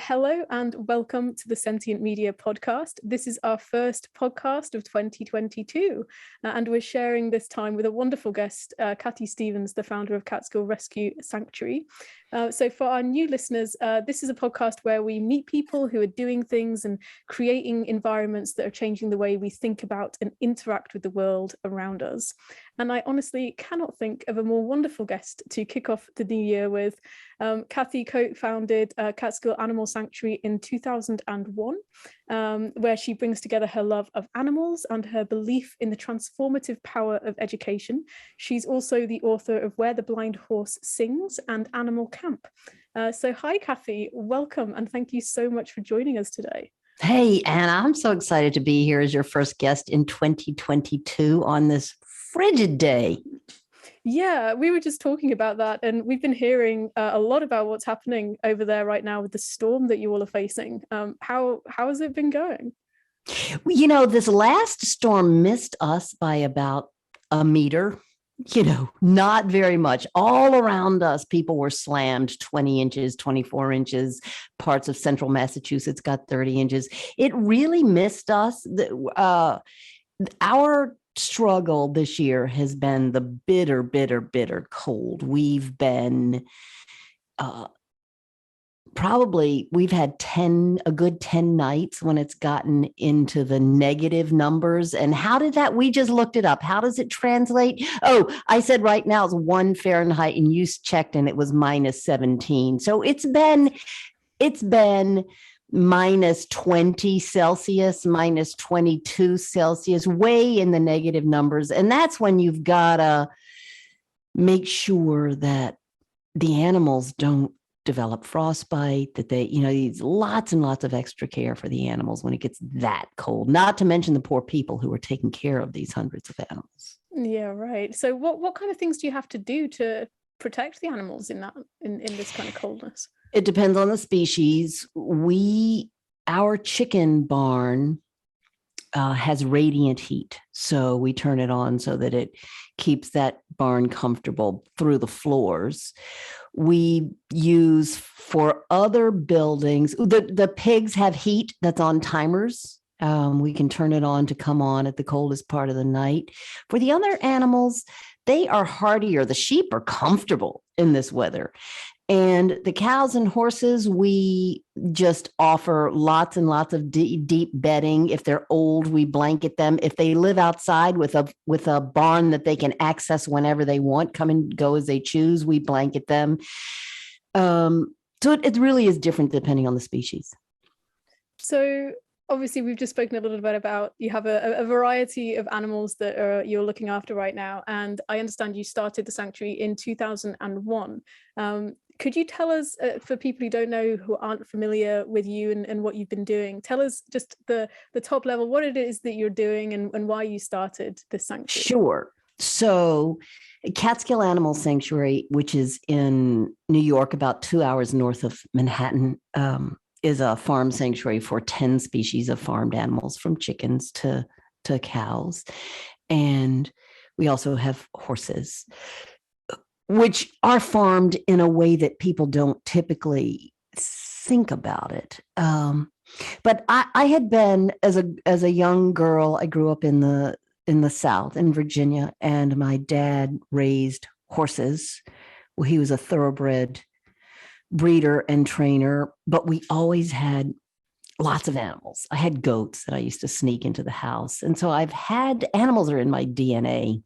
Hello and welcome to the Sentient Media Podcast. This is our first podcast of 2022, and we're sharing this time with a wonderful guest, Cathy Stevens, the founder of Catskill Sanctuary. So for our new listeners, this is a podcast where we meet people who are doing things and creating environments that are changing the way we think about and interact with the world around us. And I honestly cannot think of a more wonderful guest to kick off the new year with. Cathy co-founded Catskill Animal Sanctuary in 2001, where she brings together her love of animals and her belief in the transformative power of education. She's also the author of Where the Blind Horse Sings and Animal Camp. So hi, Cathy, welcome, and thank you so much for joining us today. Hey, Anna, I'm so excited to be here as your first guest in 2022 on this frigid day. Yeah, we were just talking about that, and we've been hearing a lot about what's happening over there right now with the storm that you all are facing. How has it been going? You know, this last storm missed us by about a meter, not very much. All around us, people were slammed 20 inches, 24 inches. Parts of central Massachusetts got 30 inches. It really missed us. Our struggle this year has been the bitter cold. We've been we've had a good 10 nights when it's gotten into the negative numbers. And how did that? We just looked it up. How does it translate? Oh, I said right now it's 1 Fahrenheit, and you checked and it was minus 17. So it's been minus 20 Celsius, minus 22 Celsius, way in the negative numbers. And that's when you've got to make sure that the animals don't develop frostbite, that they, needs lots and lots of extra care for the animals when it gets that cold, not to mention the poor people who are taking care of these hundreds of animals. Yeah, right. So what kind of things do you have to do to protect the animals in this kind of coldness? It depends on the species. Our chicken barn has radiant heat. So we turn it on so that it keeps that barn comfortable through the floors. We use for other buildings, the pigs have heat that's on timers. We can turn it on to come on at the coldest part of the night. For the other animals, they are hardier. The sheep are comfortable in this weather. And the cows and horses, we just offer lots and lots of deep bedding. If they're old, we blanket them. If they live outside with a barn that they can access whenever they want, come and go as they choose, we blanket them. So it really is different depending on the species. So obviously, we've just spoken a little bit about you have a variety of animals that you're looking after right now. And I understand you started the sanctuary in 2001. Could you tell us, for people who don't know, who aren't familiar with you and what you've been doing, tell us just the top level, what it is that you're doing and why you started this sanctuary? Sure. So Catskill Animal Sanctuary, which is in New York, about 2 hours north of Manhattan, is a farm sanctuary for 10 species of farmed animals, from chickens to cows. And we also have horses, which are farmed in a way that people don't typically think about it. But I had been, as a young girl, I grew up in the South, in Virginia, and my dad raised horses. Well, he was a thoroughbred breeder and trainer, but we always had lots of animals. I had goats that I used to sneak into the house. And so animals are in my DNA.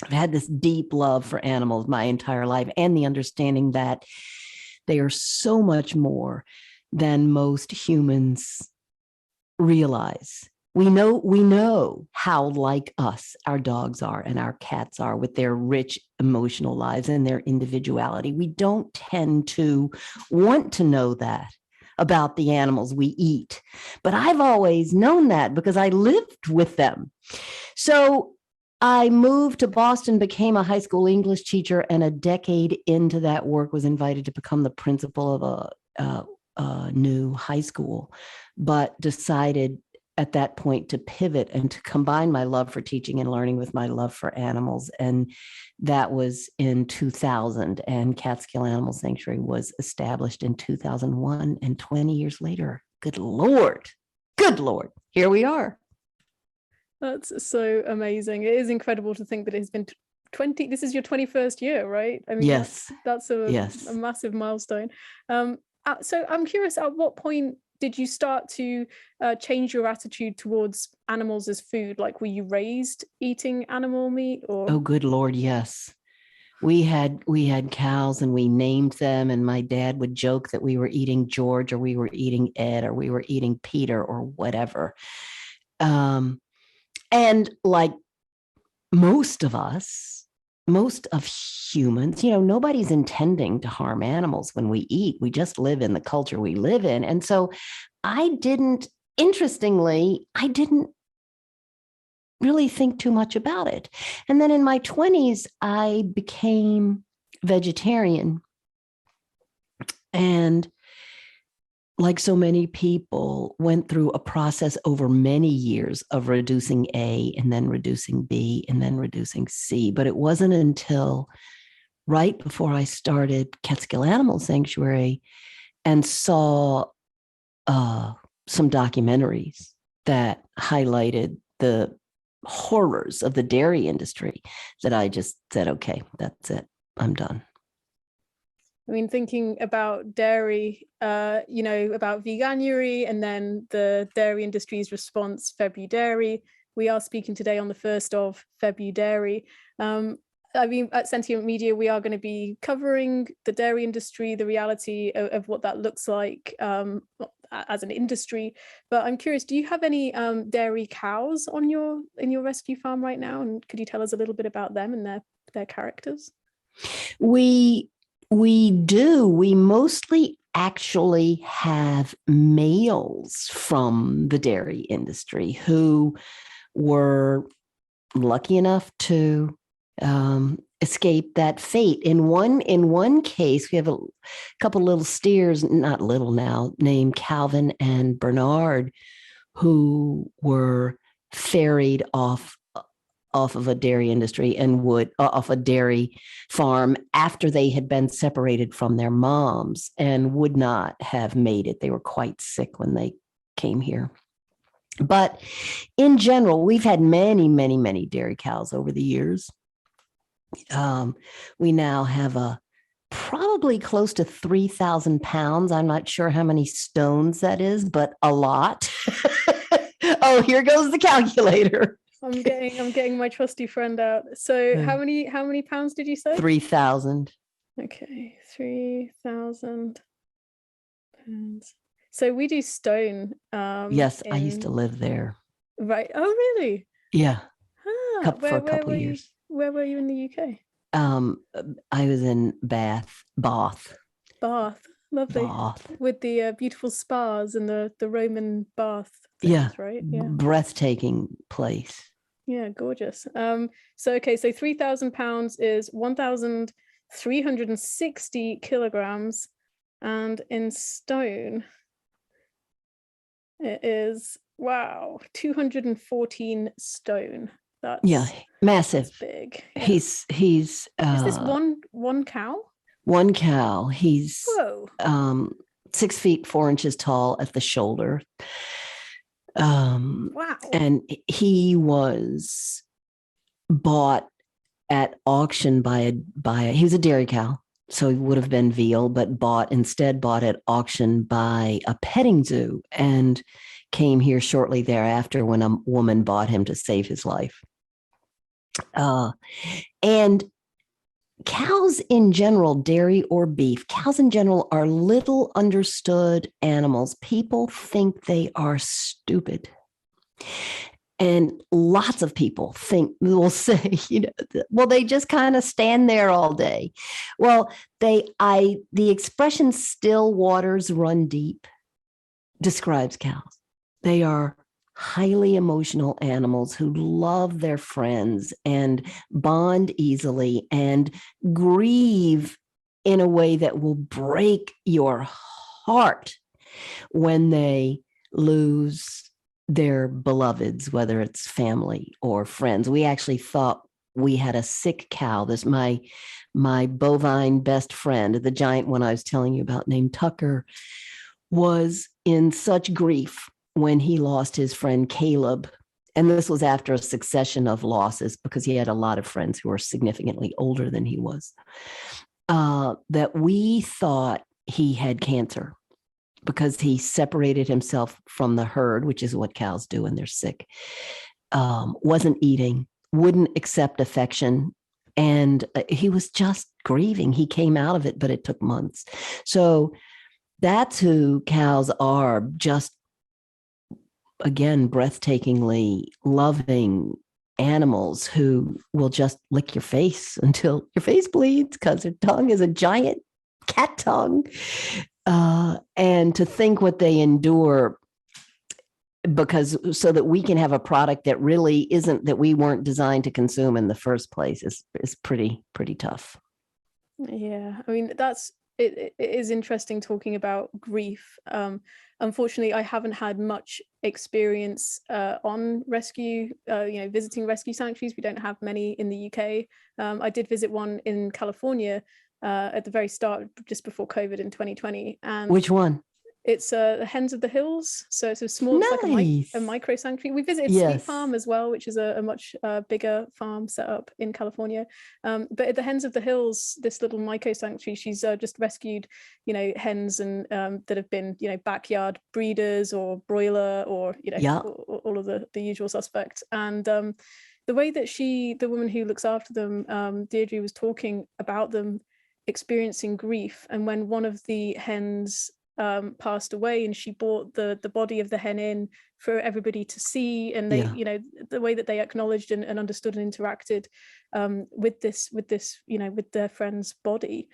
I've had this deep love for animals my entire life, and the understanding that they are so much more than most humans realize. We know how like us our dogs are and our cats are, with their rich emotional lives and their individuality. We don't tend to want to know that about the animals we eat. But I've always known that because I lived with them. So I moved to Boston, became a high school English teacher, and a decade into that work was invited to become the principal of a new high school, but decided at that point to pivot and to combine my love for teaching and learning with my love for animals. And that was in 2000. And Catskill Animal Sanctuary was established in 2001. And 20 years later, good Lord, here we are. That's so amazing. It is incredible to think that it's been 20, this is your 21st year, right? I mean, yes, that's a massive milestone. So I'm curious, at what point did you start to change your attitude towards animals as food? Like, were you raised eating animal meat, or? Oh, good Lord, yes. We had cows and we named them, and my dad would joke that we were eating George, or we were eating Ed, or we were eating Peter, or whatever. And like most of humans, nobody's intending to harm animals when we eat. We just live in the culture we live in. And so interestingly, I didn't really think too much about it. And then in my 20s, I became vegetarian. And like so many people, went through a process over many years of reducing A and then reducing B and then reducing C. But it wasn't until right before I started Catskill Animal Sanctuary and saw some documentaries that highlighted the horrors of the dairy industry that I just said, okay, that's it. I'm done. I mean, thinking about dairy, about veganuary, and then the dairy industry's response, febudairy. We are speaking today on the 1st of Febudairy. I mean, at Sentient Media, we are going to be covering the dairy industry, the reality of what that looks like as an industry. But I'm curious, do you have any dairy cows in your rescue farm right now? And could you tell us a little bit about them and their characters? We do. We mostly actually have males from the dairy industry who were lucky enough to escape that fate. In one case, we have a couple little steers, not little now, named Calvin and Bernard, who were ferried off of a dairy industry and off a dairy farm after they had been separated from their moms and would not have made it. They were quite sick when they came here. But in general, we've had many, many, many dairy cows over the years. We now have probably close to 3,000 pounds. I'm not sure how many stones that is, but a lot. Oh, here goes the calculator. I'm getting my trusty friend out. So how many pounds did you say? 3,000. Okay, 3,000 pounds. So we do stone. Yes, I used to live there. Right. Oh, really? Yeah. For a couple of years. Where were you in the UK? I was in Bath. Bath, lovely. Bath. With the beautiful spas and the Roman bath things, yeah. Right? Yeah. Breathtaking place. Yeah, gorgeous. So 3,000 pounds is 1,360 kilograms, and in stone, it is 214 stone. That's massive. That's big. Yeah. He's is this one cow? One cow. He's 6 feet 4 inches tall at the shoulder. Wow. And he was bought at auction by he was a dairy cow, so he would have been veal, but bought at auction by a petting zoo, and came here shortly thereafter when a woman bought him to save his life. And cows in general, dairy or beef, cows in general are little understood animals. People think they are stupid. And lots of people will say, well, they just kind of stand there all day. Well, the expression still waters run deep describes cows. They are highly emotional animals who love their friends and bond easily and grieve in a way that will break your heart when they lose their beloveds, whether it's family or friends. We actually thought we had a sick cow. This my bovine best friend, the giant one I was telling you about, named Tucker, was in such grief when he lost his friend Caleb. And this was after a succession of losses, because he had a lot of friends who were significantly older than he was, that we thought he had cancer, because he separated himself from the herd, which is what cows do when they're sick, wasn't eating, wouldn't accept affection. And he was just grieving. He came out of it, but it took months. So that's who cows are, just, again, breathtakingly loving animals who will just lick your face until your face bleeds, because their tongue is a giant cat tongue. And to think what they endure, because so that we can have a product that really isn't, that we weren't designed to consume in the first place, is pretty tough. Yeah, I mean, it is interesting talking about grief. Unfortunately, I haven't had much experience on rescue, visiting rescue sanctuaries. We don't have many in the UK. I did visit one in California at the very start, just before COVID in 2020. And which one? It's the Hens of the Hills. So it's a small, nice. It's like a micro sanctuary. We visited Sweet Farm as well, which is a much bigger farm set up in California. But at the Hens of the Hills, this little micro sanctuary, she's just rescued, hens and that have been, backyard breeders or broiler or, all of the usual suspects. And the way that the woman who looks after them, Deirdre, was talking about them experiencing grief, and when one of the hens passed away, and she brought the body of the hen in for everybody to see, and they the way that they acknowledged and understood and interacted with their friend's body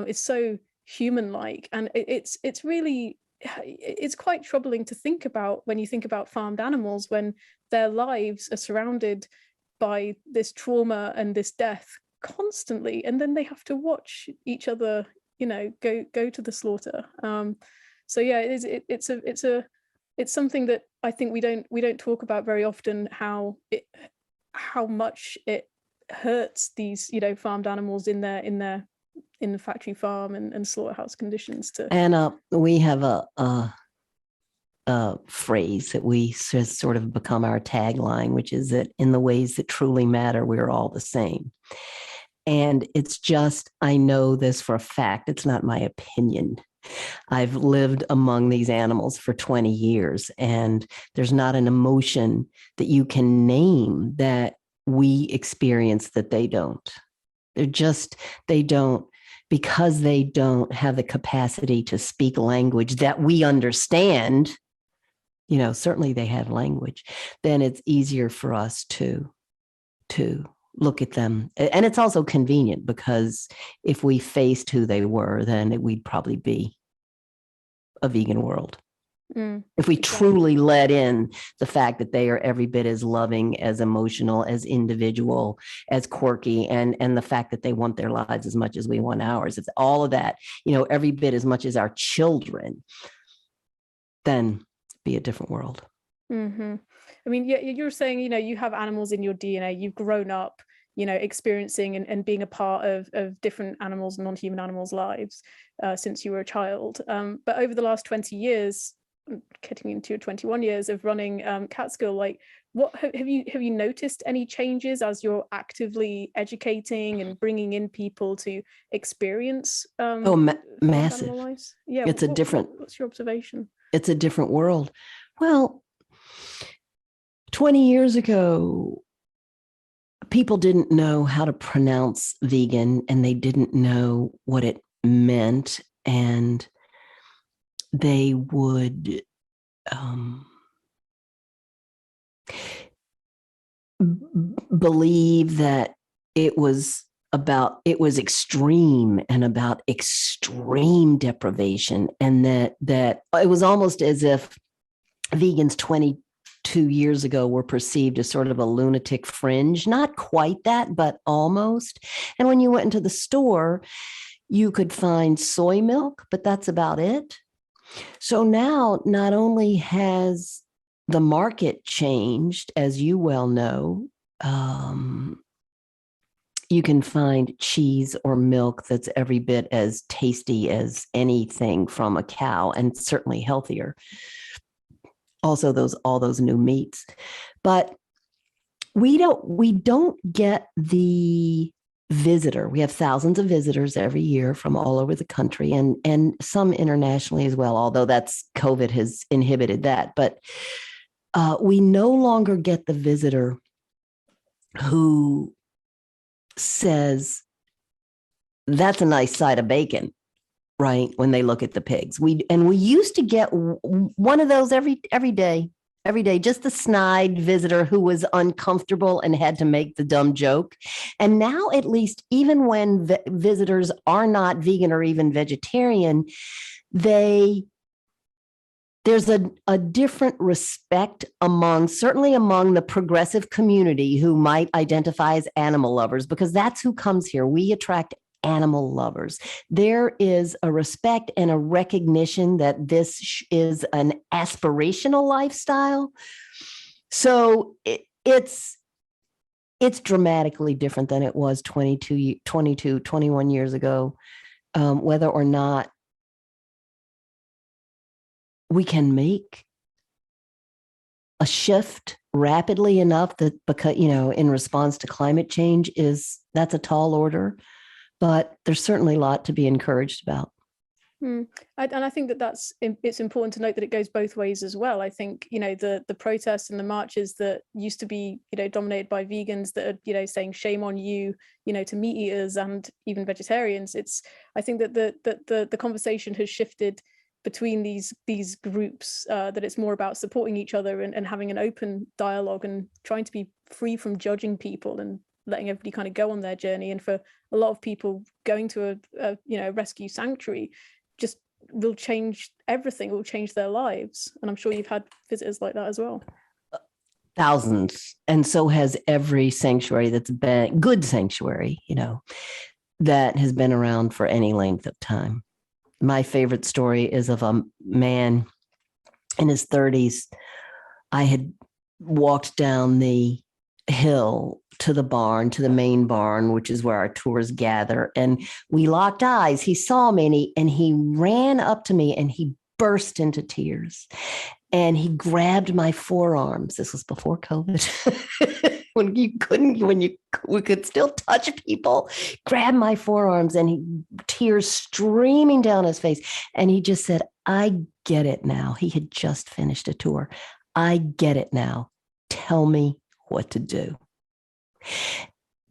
is so human-like. And it's really, it's quite troubling to think about when you think about farmed animals, when their lives are surrounded by this trauma and this death constantly, and then they have to watch each other go to the slaughter. So yeah, it's something that I think we don't talk about very often, how much it hurts these farmed animals in the factory farm and slaughterhouse conditions. And we have a phrase that has sort of become our tagline, which is that in the ways that truly matter, we're all the same. And it's just, I know this for a fact, it's not my opinion. I've lived among these animals for 20 years, and there's not an emotion that you can name that we experience that they don't. They don't, because they don't have the capacity to speak language that we understand. Certainly they have language, then it's easier for us to look at them. And it's also convenient, because if we faced who they were, then we'd probably be a vegan world. If we truly let in the fact that they are every bit as loving, as emotional, as individual, as quirky, and the fact that they want their lives as much as we want ours, if all of that, every bit as much as our children, then it'd be a different world. Mm-hmm. I mean, yeah, you're saying, you have animals in your DNA, you've grown up, experiencing and being a part of different animals, non-human animals' lives since you were a child. But over the last 20 years, getting into your 21 years of running Catskill, like, what have you noticed any changes as you're actively educating and bringing in people to experience massive lives? Yeah, it's what's your observation? It's a different world. Well, 20 years ago, people didn't know how to pronounce vegan, and they didn't know what it meant, and they would believe that it was extreme and about extreme deprivation, and that it was almost as if vegans 22 years ago were perceived as sort of a lunatic fringe. Not quite that, but almost. And when you went into the store, you could find soy milk, but that's about it. So now, not only has the market changed, as you well know. You can find cheese or milk that's every bit as tasty as anything from a cow, and certainly healthier. Also, all those new meats. But we don't get the visitor. We have thousands of visitors every year from all over the country, and some internationally as well, although COVID has inhibited that. But we no longer get the visitor who says, that's a nice side of bacon, right? When they look at the pigs. We used to get one of those every day, just the snide visitor who was uncomfortable and had to make the dumb joke. And now, at least, even when visitors are not vegan or even vegetarian, there's a different respect certainly among the progressive community who might identify as animal lovers, because that's who comes here. We attract animal lovers. There is a respect and a recognition that this is an aspirational lifestyle. So it's dramatically different than it was 21 years ago, whether or not we can make a shift rapidly enough that, because, in response to climate change, that's a tall order, but there's certainly a lot to be encouraged about. And I think it's important to note that it goes both ways as well. I think, the protests and the marches that used to be, dominated by vegans that are, saying shame on you, to meat eaters and even vegetarians. I think that the conversation has shifted between these groups, that it's more about supporting each other and having an open dialogue and trying to be free from judging people and letting everybody kind of go on their journey. And for a lot of people, going to a rescue sanctuary just will change everything, will change their lives. And I'm sure you've had visitors like that as well. Thousands. And so has every sanctuary that's been good sanctuary, that has been around for any length of time. My favorite story is of a man in his 30s. I had walked down the hill to the main barn, which is where our tours gather. And we locked eyes. He saw me and he ran up to me and he burst into tears. And he grabbed my forearms. This was before COVID. We could still touch people, grab my forearms, and tears streaming down his face. And he just said, I get it now. He had just finished a tour. I get it now. Tell me what to do.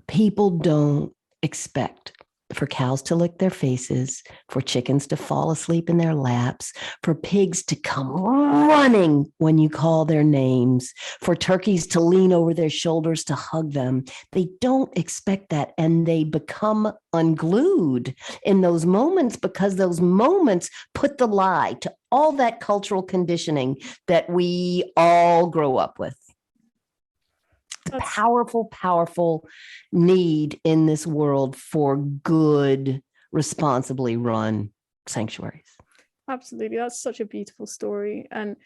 People don't expect for cows to lick their faces, for chickens to fall asleep in their laps, for pigs to come running when you call their names, for turkeys to lean over their shoulders to hug them. They don't expect that, and they become unglued in those moments, because those moments put the lie to all that cultural conditioning that we all grow up with. Powerful need in this world for good, responsibly run sanctuaries. Absolutely. That's such a beautiful story. And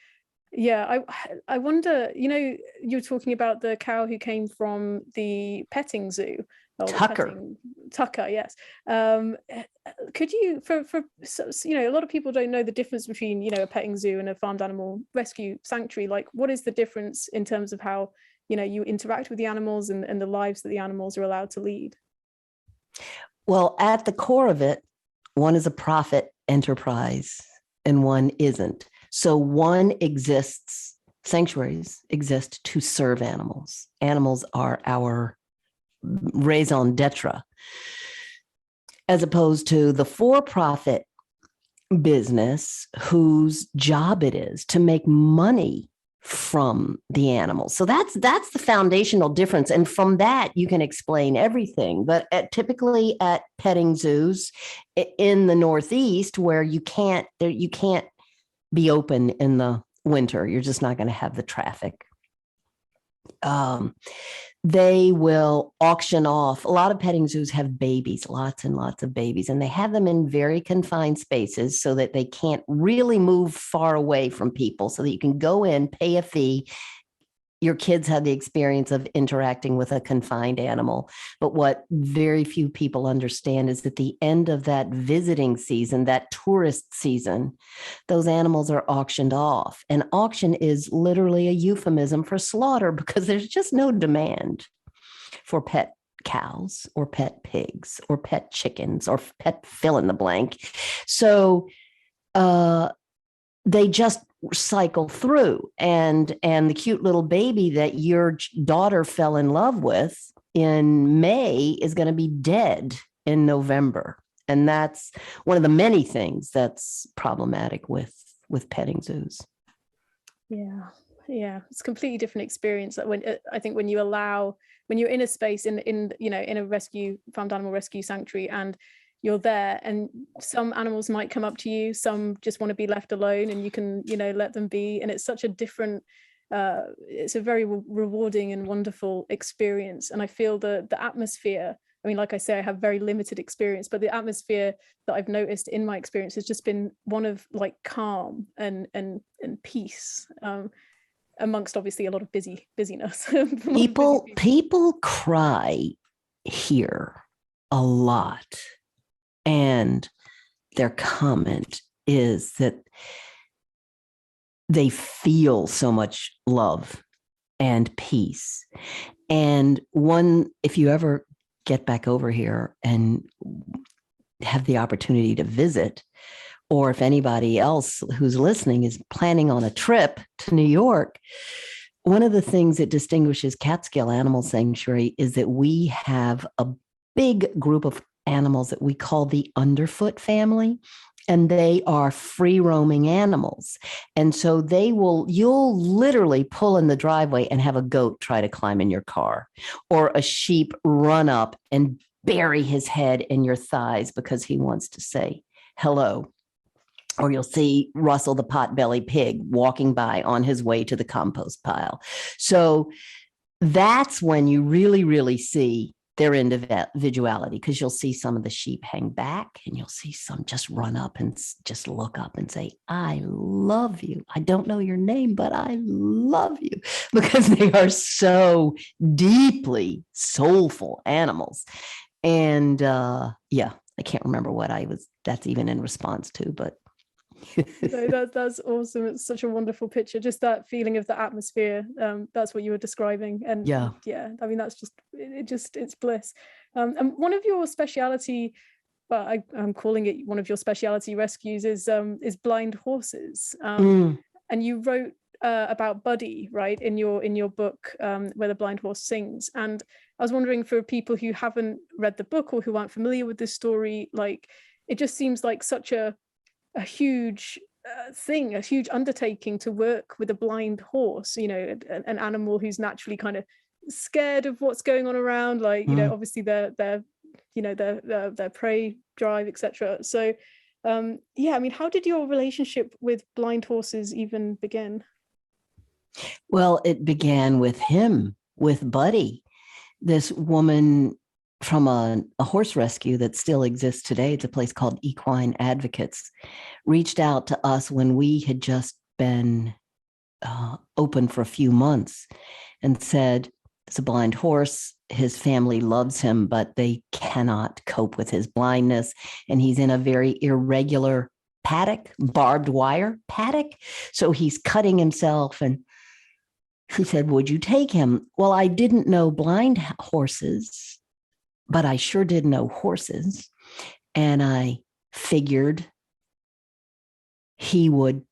yeah, I wonder, you're talking about the cow who came from the petting zoo. Tucker, yes. Could you, for a lot of people don't know the difference between, a petting zoo and a farmed animal rescue sanctuary. Like, what is the difference in terms of how you interact with the animals and the lives that the animals are allowed to lead? Well, at the core of it, one is a profit enterprise and one isn't. So sanctuaries exist to serve animals. Animals are our raison d'etre, as opposed to the for-profit business whose job it is to make money from the animals. So that's the foundational difference. And from that, you can explain everything. But typically at petting zoos in the Northeast, where you can't be open in the winter, you're just not going to have the traffic. they will auction off. A lot of petting zoos have babies, lots and lots of babies, and they have them in very confined spaces so that they can't really move far away from people, so that you can go in, pay a fee. Your kids have the experience of interacting with a confined animal. But what very few people understand is at the end of that visiting season, that tourist season, those animals are auctioned off. And auction is literally a euphemism for slaughter, because there's just no demand for pet cows or pet pigs or pet chickens or pet fill in the blank. So they just cycle through, and the cute little baby that your daughter fell in love with in May is going to be dead in November. And that's one of the many things that's problematic with petting zoos. Yeah, it's a completely different experience. That when I think when you're in a space in a farmed animal rescue sanctuary, and you're there, and some animals might come up to you, some just want to be left alone, and you can let them be, and it's such a different it's a very rewarding and wonderful experience. And I feel the atmosphere, I mean, like I say, I have very limited experience, but the atmosphere that I've noticed in my experience has just been one of like calm and peace, amongst obviously a lot of busyness. People cry here a lot. And their comment is that they feel so much love and peace. And if you ever get back over here and have the opportunity to visit, or if anybody else who's listening is planning on a trip to New York, one of the things that distinguishes Catskill Animal Sanctuary is that we have a big group of animals that we call the underfoot family, and they are free roaming animals. And so you'll literally pull in the driveway and have a goat try to climb in your car, or a sheep run up and bury his head in your thighs because he wants to say hello. Or you'll see Russell the potbelly pig walking by on his way to the compost pile. So that's when you really, really see their individuality, because you'll see some of the sheep hang back, and you'll see some just run up and just look up and say, I love you. I don't know your name, but I love you, because they are so deeply soulful animals. And I can't remember what that's even in response to, but No, that's awesome. It's such a wonderful picture, just that feeling of the atmosphere. That's what you were describing. And yeah, I mean, that's just it's bliss. And one of your speciality, well, I'm calling it one of your speciality rescues, is blind horses. And you wrote about Buddy, right, in your book, Where the Blind Horse Sings. And I was wondering, for people who haven't read the book or who aren't familiar with this story, like, it just seems like such a huge thing, a huge undertaking to work with a blind horse, an animal who's naturally kind of scared of what's going on around, like, obviously their prey drive, etc. So I mean, how did your relationship with blind horses even begin? Well, it began with Buddy, this woman from a horse rescue that still exists today. It's a place called Equine Advocates, reached out to us when we had just been open for a few months, and said, it's a blind horse. His family loves him, but they cannot cope with his blindness. And he's in a very irregular paddock, barbed wire paddock. So he's cutting himself. And she said, would you take him? Well, I didn't know blind horses, but I sure did know horses. And I figured he would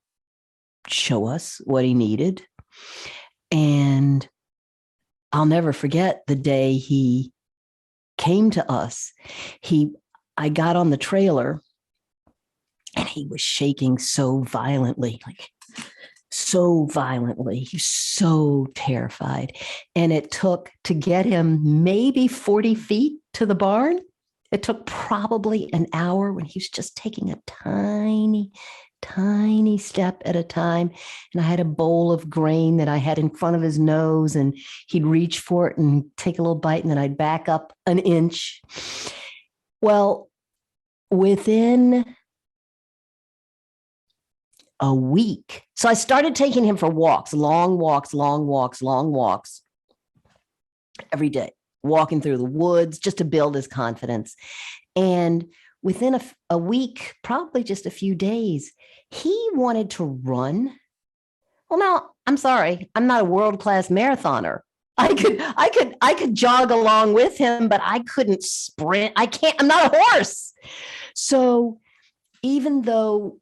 show us what he needed. And I'll never forget the day he came to us. I got on the trailer, and he was shaking so violently, He's so terrified. And it took to get him maybe 40 feet to the barn. It took probably an hour when he was just taking a tiny step at a time. And I had a bowl of grain that I had in front of his nose, and he'd reach for it and take a little bite, and then I'd back up an inch. Well, within a week, so I started taking him for walks, long walks every day, walking through the woods just to build his confidence. And within a week, probably just a few days, he wanted to run. Well, now, I'm sorry, I'm not a world-class marathoner. I could jog along with him, but I couldn't sprint. I'm not a horse. So even though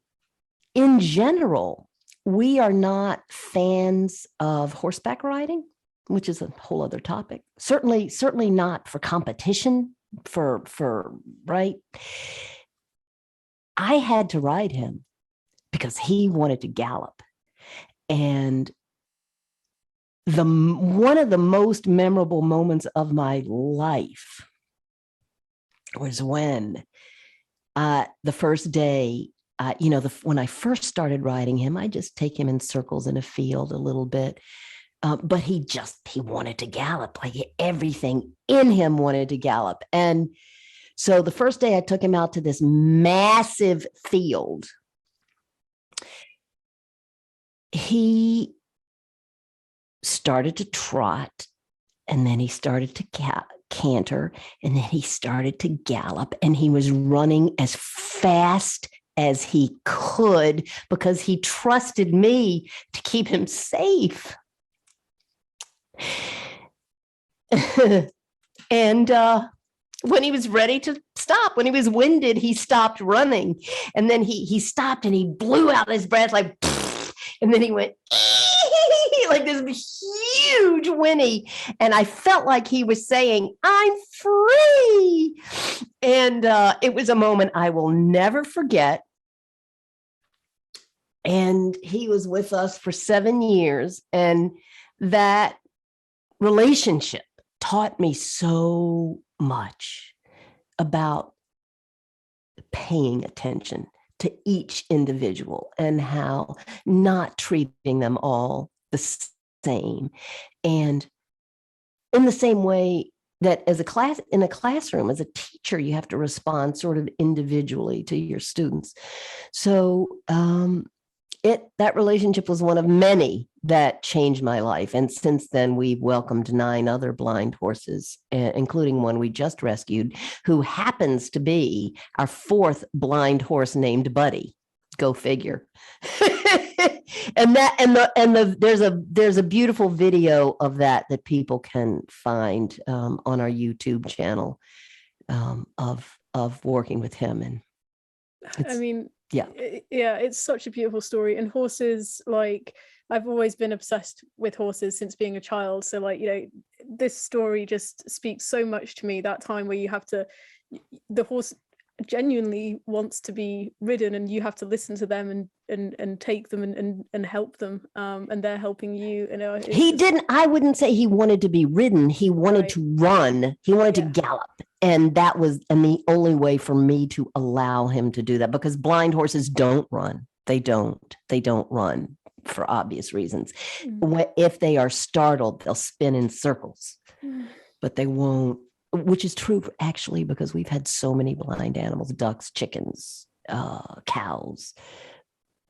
in general, we are not fans of horseback riding, which is a whole other topic. Certainly not for competition, for right. I had to ride him because he wanted to gallop. And one of the most memorable moments of my life was when the first day, when I first started riding him, I just take him in circles in a field a little bit. But he wanted to gallop. Like everything in him wanted to gallop. And so the first day I took him out to this massive field, he started to trot, and then he started to canter, and then he started to gallop, and he was running as fast as he could because he trusted me to keep him safe. And when he was ready to stop, when he was winded, he stopped running. And then he stopped and he blew out his breath like, and then he went like this huge whinny. And I felt like he was saying, I'm free. And it was a moment I will never forget. And he was with us for 7 years. And that relationship taught me so much about paying attention to each individual and how not treating them all the same. And in the same way that in a classroom, as a teacher, you have to respond sort of individually to your students. So that relationship was one of many that changed my life. And since then, we've welcomed 9 other blind horses, including one we just rescued, who happens to be our 4th blind horse named Buddy. Go figure. There's a beautiful video of that people can find on our YouTube channel of working with him. And it's such a beautiful story. And horses, like, I've always been obsessed with horses since being a child. So this story just speaks so much to me. That time where the horse genuinely wants to be ridden, and you have to listen to them and take them and help them, and they're helping you. I wouldn't say he wanted to be ridden. He wanted to run. He wanted to gallop. And that was the only way for me to allow him to do that, because blind horses don't run. They don't run for obvious reasons. If they are startled, they'll spin in circles, but they won't, which is true actually, because we've had so many blind animals, ducks, chickens, cows.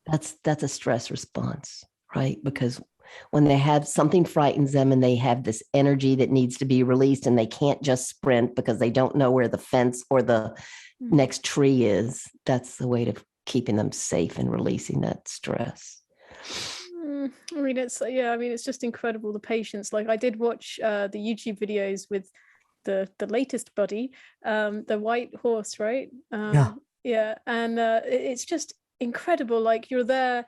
That's a stress response, right? Because when they have something frightens them and they have this energy that needs to be released, and they can't just sprint because they don't know where the fence or the next tree is, that's the way to keeping them safe and releasing that stress. It's just incredible, the patience. Like, I did watch the YouTube videos with the latest Buddy, the white horse, right? And it's just incredible. Like, you're there,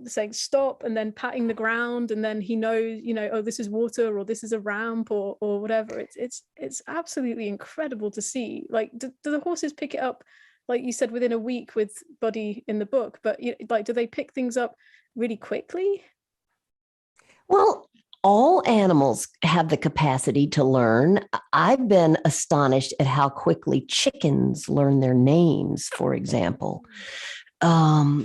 saying stop, and then patting the ground, and then he knows, oh, this is water, or this is a ramp, or whatever. It's absolutely incredible to see. Like, do the horses pick it up, like you said, within a week with Buddy in the book? But do they pick things up really quickly? Well, all animals have the capacity to learn. I've been astonished at how quickly chickens learn their names, for example. But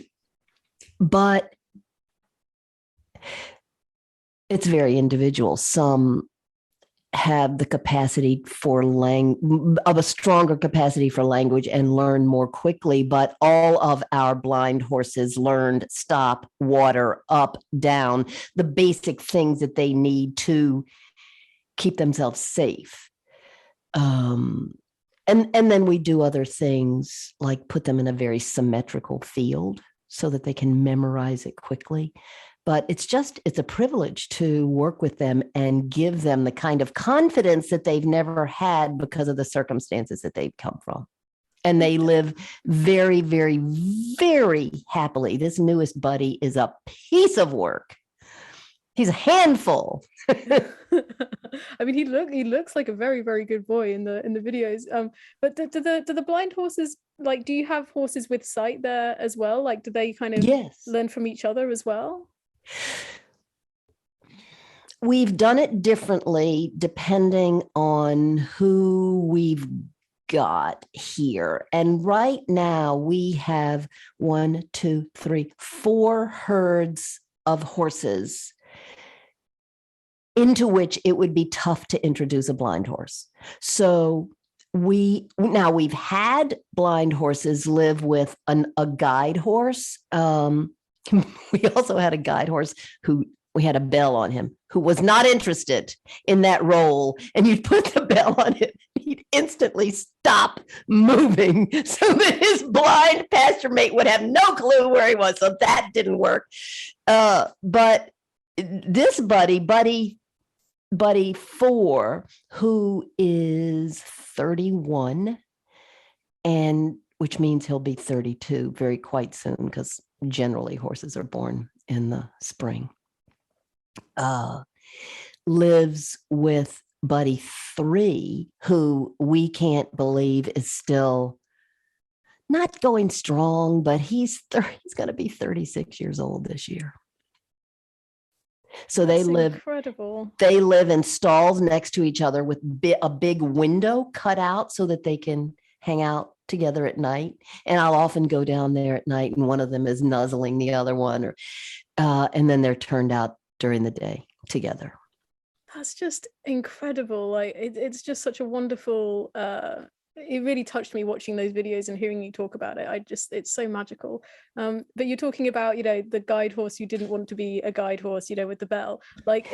it's very individual. Some have the capacity for of a stronger capacity for language and learn more quickly, but all of our blind horses learned stop, water, up, down, the basic things that they need to keep themselves safe. And then we do other things like put them in a very symmetrical field so that they can memorize it quickly. But it's a privilege to work with them and give them the kind of confidence that they've never had because of the circumstances that they've come from. And they live very, very, very happily. This newest buddy is a piece of work. He's a handful. I mean, he looks like a very, very good boy in the videos. But do the blind horses, like, do you have horses with sight there as well? Like, do they kind of learn from each other as well? We've done it differently depending on who we've got here. And right now we have 1, 2, 3, 4 herds of horses into which it would be tough to introduce a blind horse. So we've had blind horses live with a guide horse. We also had a guide horse who we had a bell on him who was not interested in that role. And you'd put the bell on him, he'd instantly stop moving so that his blind pasture mate would have no clue where he was. So that didn't work. But this buddy 4, who is 31, and which means he'll be 32 very quite soon, because generally horses are born in the spring, lives with buddy 3, who we can't believe is still not going strong, but he's going to be 36 years old this year. So That's incredible. They live in stalls next to each other with a big window cut out so that they can hang out together at night. And I'll often go down there at night and one of them is nuzzling the other one, and then they're turned out during the day together. That's just incredible. Like it's just such a wonderful, it really touched me watching those videos and hearing you talk about it. It's so magical. But you're talking about, the guide horse you didn't want to be a guide horse, with the bell. Like,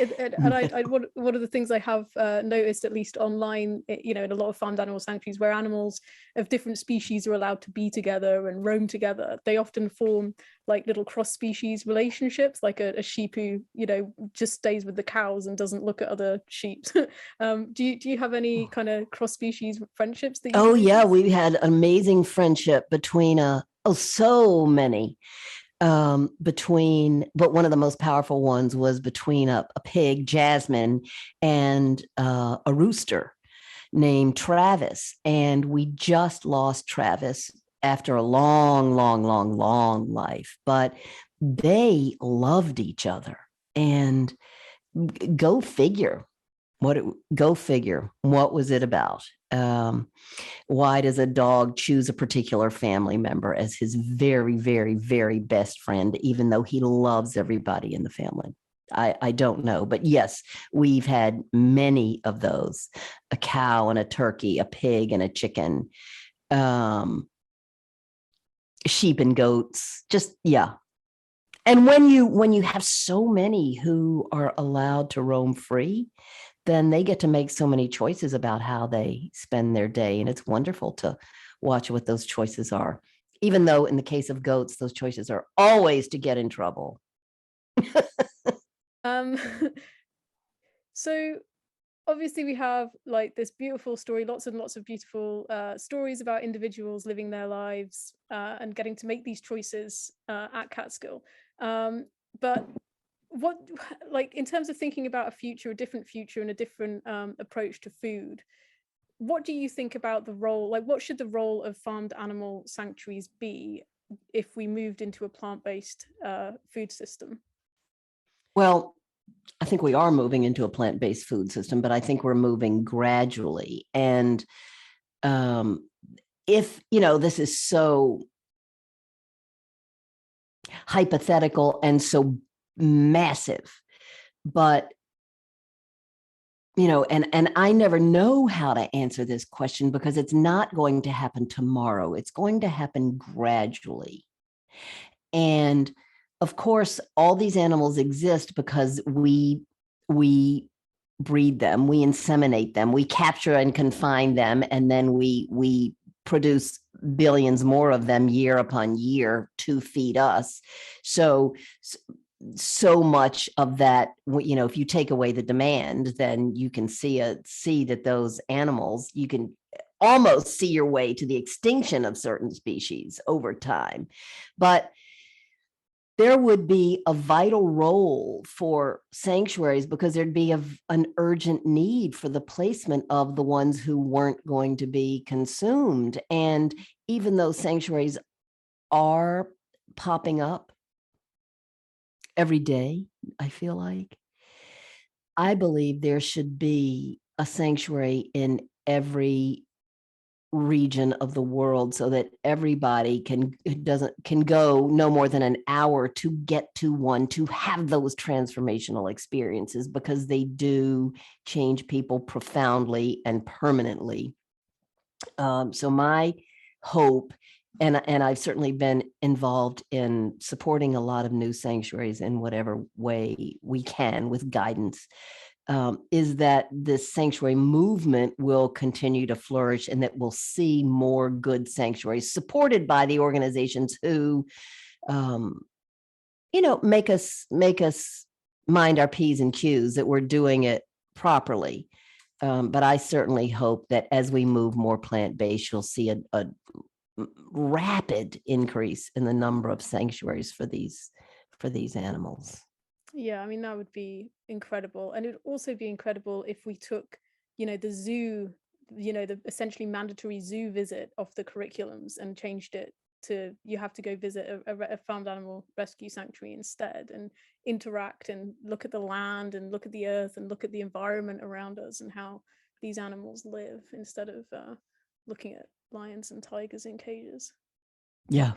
one of the things I have noticed, at least online, in a lot of farmed animal sanctuaries where animals of different species are allowed to be together and roam together, they often form like little cross-species relationships, like a sheep who, just stays with the cows and doesn't look at other sheep. Do you have any kind of cross-species friendships that you yeah, we had an amazing friendship between so many, but one of the most powerful ones was between a pig, Jasmine, and a rooster named Travis. And we just lost Travis after a long, long, long, long life, but they loved each other. And go figure, what was it about? Why does a dog choose a particular family member as his very, very, very best friend, even though he loves everybody in the family? I don't know, but yes, we've had many of those: a cow and a turkey, a pig and a chicken, sheep and goats. Just, yeah. And when you have so many who are allowed to roam free, then they get to make so many choices about how they spend their day. And it's wonderful to watch what those choices are, even though in the case of goats, those choices are always to get in trouble. So obviously we have like this beautiful story, lots and lots of beautiful stories about individuals living their lives and getting to make these choices at Catskill. But what, like, in terms of thinking about a different future and a different approach to food, what do you think about the role, like what should the role of farmed animal sanctuaries be if we moved into a plant-based food system? Well, I think we are moving into a plant-based food system, but I think we're moving gradually. And if, this is so hypothetical and so massive, but and I never know how to answer this question because it's not going to happen tomorrow. It's going to happen gradually. And of course, all these animals exist because we breed them, we inseminate them, we capture and confine them, and then we produce billions more of them year upon year to feed us. So much of that, if you take away the demand, then you can see that those animals, you can almost see your way to the extinction of certain species over time. But there would be a vital role for sanctuaries because there'd be an urgent need for the placement of the ones who weren't going to be consumed. And even though sanctuaries are popping up every day, I feel like, I believe there should be a sanctuary in every region of the world so that everybody can go no more than an hour to get to one, to have those transformational experiences, because they do change people profoundly and permanently. So my hope, and I've certainly been involved in supporting a lot of new sanctuaries in whatever way we can with guidance, is that this sanctuary movement will continue to flourish and that we'll see more good sanctuaries supported by the organizations who, make us mind our P's and Q's, that we're doing it properly. But I certainly hope that as we move more plant-based, you'll see a rapid increase in the number of sanctuaries for these animals. Yeah, I mean, that would be incredible. And it would also be incredible if we took, the zoo, the essentially mandatory zoo visit off the curriculums and changed it to, you have to go visit a farmed animal rescue sanctuary instead, and interact and look at the land and look at the earth and look at the environment around us and how these animals live, instead of looking at lions and tigers in cages. Yeah,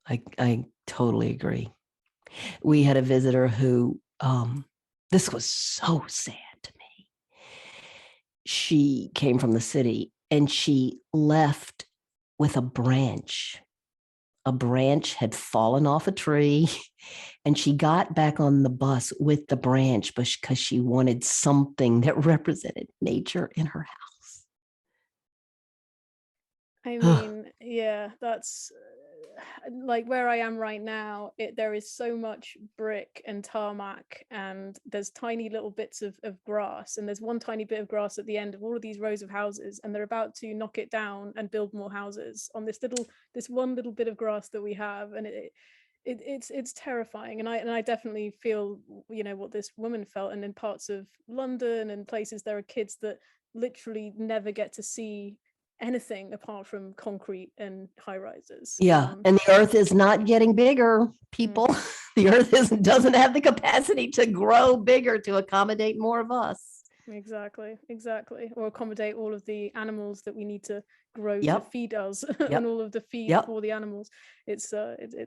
I totally agree. We had a visitor who, this was so sad to me. She came from the city and she left with a branch. A branch had fallen off a tree and she got back on the bus with the branch because she wanted something that represented nature in her house. I mean, yeah, that's like where I am right now. There is so much brick and tarmac, and there's tiny little bits of grass, and there's one tiny bit of grass at the end of all of these rows of houses, and they're about to knock it down and build more houses on this one little bit of grass that we have, and it's terrifying. And I definitely feel, what this woman felt. And in parts of London and places, there are kids that literally never get to see anything apart from concrete and high rises. Yeah, and the earth is not getting bigger, people. The earth doesn't have the capacity to grow bigger to accommodate more of us. Exactly, or accommodate all of the animals that we need to grow to feed us, and all of the feed for the animals. It's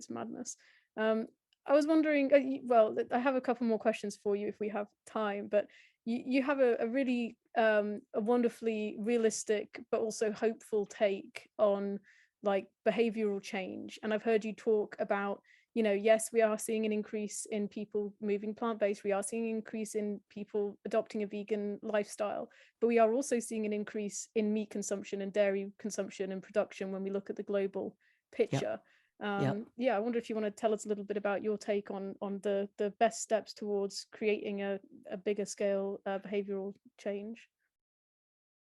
madness. I was wondering, well, I have a couple more questions for you if we have time, but you have a really a wonderfully realistic but also hopeful take on like behavioral change. And I've heard you talk about, yes, we are seeing an increase in people moving plant-based, we are seeing an increase in people adopting a vegan lifestyle, but we are also seeing an increase in meat consumption and dairy consumption and production when we look at the global picture. I wonder if you want to tell us a little bit about your take on the best steps towards creating a bigger scale behavioral change.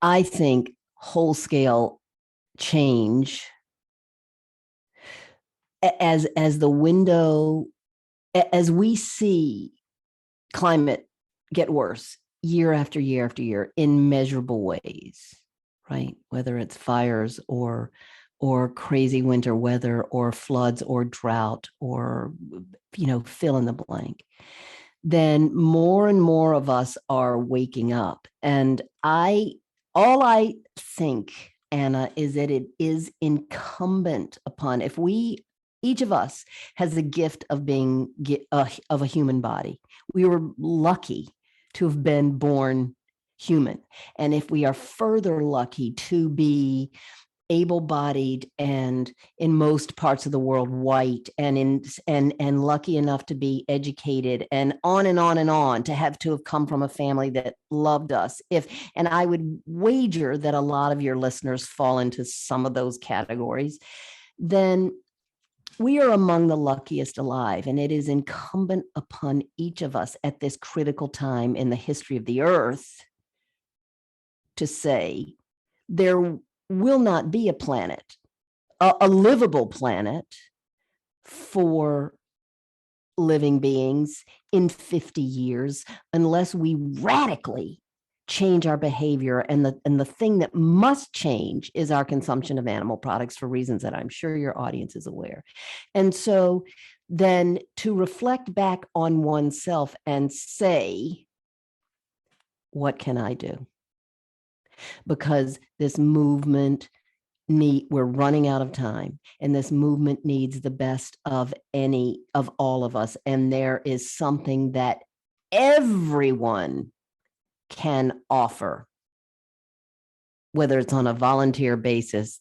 I think whole scale change, as the window, as we see climate get worse year after year after year in measurable ways, right? Whether it's fires or crazy winter weather or floods or drought or, fill in the blank. then more and more of us are waking up. And all I think, Anna, is that it is incumbent upon, if each of us has the gift of being of a human body. We were lucky to have been born human. And if we are further lucky to be able-bodied and in most parts of the world white and lucky enough to be educated and on and on and on, to have come from a family that loved us, and I would wager that a lot of your listeners fall into some of those categories, then we are among the luckiest alive. And it is incumbent upon each of us at this critical time in the history of the earth to say there will not be a planet, a livable planet for living beings in 50 years, unless we radically change our behavior. And the thing that must change is our consumption of animal products, for reasons that I'm sure your audience is aware. And so then to reflect back on oneself and say, what can I do? Because this movement we're running out of time, and this movement needs the best of all of us. And there is something that everyone can offer, whether it's on a volunteer basis.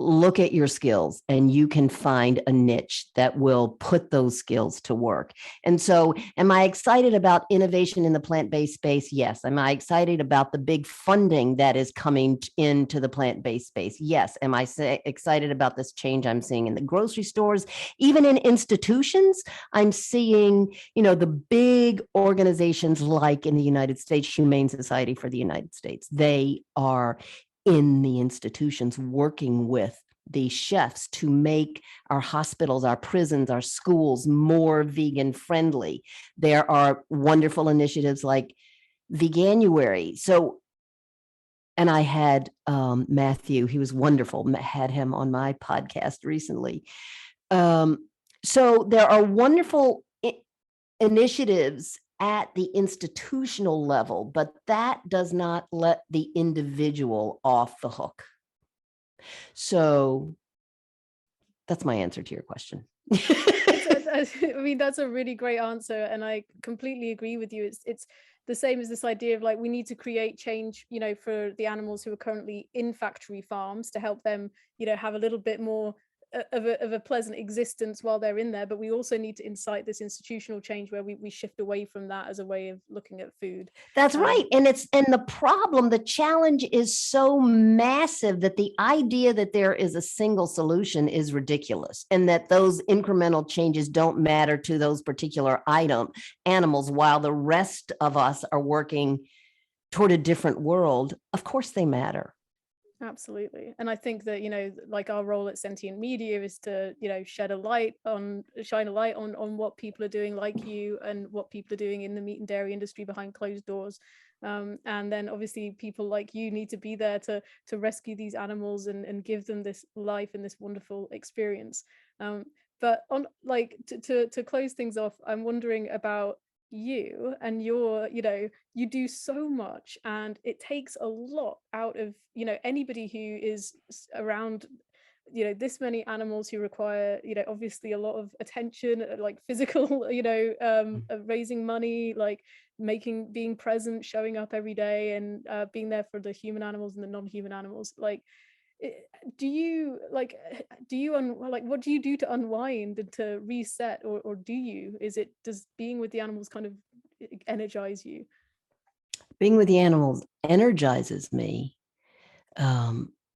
Look at your skills, and you can find a niche that will put those skills to work. And so, am I excited about innovation in the plant-based space? Yes. Am I excited about the big funding that is coming into the plant-based space? Yes. Am I excited about this change I'm seeing in the grocery stores? Even in institutions, I'm seeing, the big organizations like in the United States, Humane Society for the United States, they are in the institutions working with the chefs to make our hospitals, our prisons, our schools more vegan friendly. There are wonderful initiatives like Veganuary. So, and I had Matthew, he was wonderful, had him on my podcast recently. So there are wonderful initiatives at the institutional level, but that does not let the individual off the hook. So that's my answer to your question. I mean, that's a really great answer, and I completely agree with you. It's the same as this idea of, like, we need to create change, for the animals who are currently in factory farms, to help them, have a little bit more of a pleasant existence while they're in there. But we also need to incite this institutional change where we shift away from that as a way of looking at food. That's right. And the challenge is so massive that the idea that there is a single solution is ridiculous, and that those incremental changes don't matter to those particular animals, while the rest of us are working toward a different world. Of course they matter. Absolutely. And I think that, like, our role at Sentient Media is to, shine a light on what people are doing, like you, and what people are doing in the meat and dairy industry behind closed doors. And then obviously people like you need to be there to rescue these animals and give them this life and this wonderful experience. But on, like, to close things off, I'm wondering about you and you do so much, and it takes a lot out of anybody who is around this many animals who require obviously a lot of attention, like physical, raising money, like being present, showing up every day, and being there for the human animals and the non-human animals. Like, what do you do to unwind and to reset, or does being with the animals kind of energize you? Being with the animals energizes me.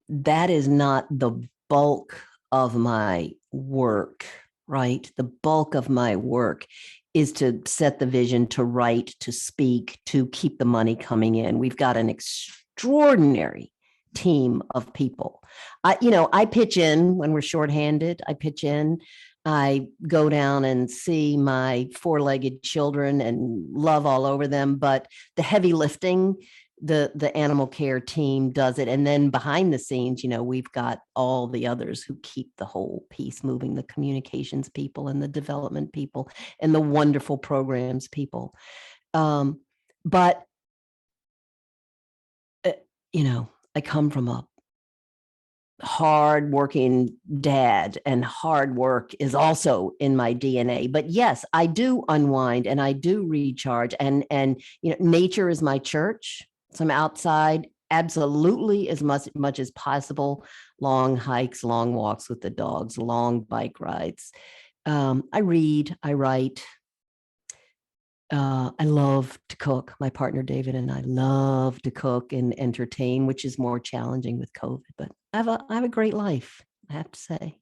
That is not the bulk of my work, right? The bulk of my work is to set the vision, to write, to speak, to keep the money coming in. We've got an extraordinary team of people. I pitch in when we're shorthanded. I pitch in. I go down and see my 4-legged children and love all over them. But the heavy lifting the animal care team does it. And then behind the scenes, we've got all the others who keep the whole piece moving, the communications people and the development people and the wonderful programs people. But, I come from a hard-working dad, and hard work is also in my DNA. But yes, I do unwind and I do recharge, and nature is my church. So I'm outside absolutely as much as possible. Long hikes, long walks with the dogs, long bike rides. I read, I write. I love to cook. My partner David and I love to cook and entertain, which is more challenging with COVID. But I have a great life, I have to say.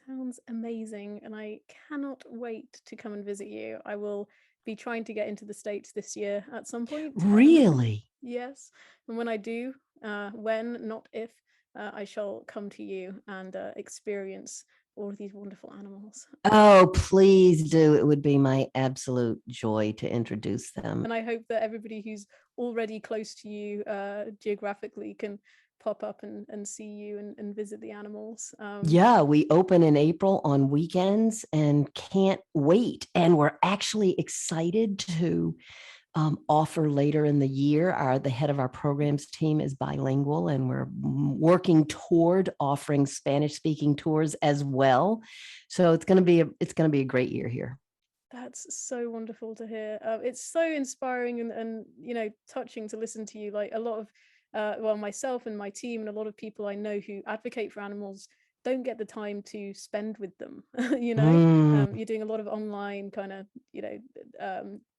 Sounds amazing, and I cannot wait to come and visit you. I will be trying to get into the States this year at some point. Really? Yes, and when I do, when, not if, I shall come to you and experience all of these wonderful animals. Oh, please do. It would be my absolute joy to introduce them. And I hope that everybody who's already close to you geographically can pop up and see you and visit the animals. Yeah, we open in April on weekends and can't wait. And we're actually excited to offer later in the year. The head of our programs team is bilingual, and we're working toward offering Spanish-speaking tours as well. So it's going to be a great year here. That's so wonderful to hear. It's so inspiring and touching to listen to you. Like a lot of myself and my team and a lot of people I know who advocate for animals don't get the time to spend with them. You're doing a lot of online kind of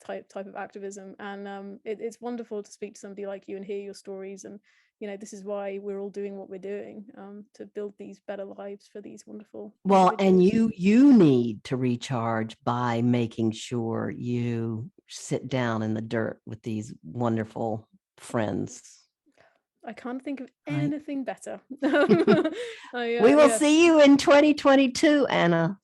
type of activism, and it's wonderful to speak to somebody like you and hear your stories. And this is why we're all doing what we're doing, to build these better lives for these wonderful and individuals. you need to recharge by making sure you sit down in the dirt with these wonderful friends. I can't think of anything better. We will see you in 2022, Anna.